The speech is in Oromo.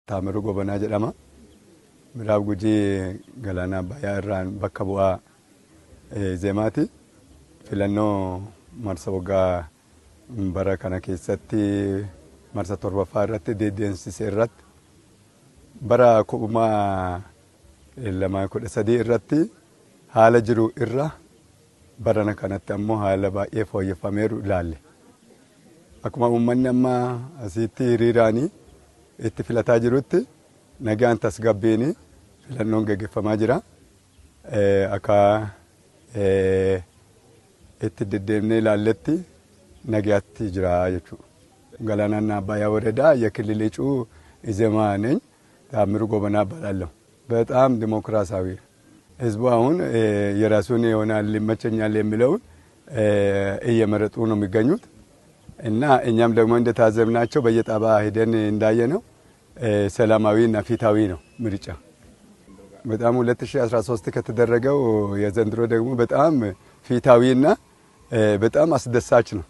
Taamiru Gobanaa jedhama. Miraab Gujii Galaana Abbayyaa irraan bakka bu'aa Zeemaati. Filannoo marsa waggaa bara kana keessatti marsa 7ffaa irratti deedeensisee irratti bara 2013 irratti haala jiru irra barana kanatti ammoo haala baay'ee fooyyeffameeru ilaalle. Akkuma uummanni amma asitti hiriiraanii itti filataa jirutti nagaan tasgabbiin filannoon gaggeeffamaa jira. Akka itti deddeemnee ilaalletti nagaatti jira jechuudha. Galaana Abbayyaa ወረዳ የክልል እጩ ኢዜማ ነኝ። ታምሩ ጎበና እባላለሁ። በጣም ዲሞክራሲያዊ ህዝቡ አሁን የራሱን ይሆናል ይመቸኛል የሚለውን እየመረጡ ነው የሚገኙት እና እኛም ደግሞ እንደታዘብናቸው በየጣባ ሄደን እንዳየነው ሰላማዊና ፊታዊ ነው ምርጫ። በጣም 2013 ከተደረገው የዘንድሮ ደግሞ በጣም ፊታዊና በጣም አስደሳች ነው።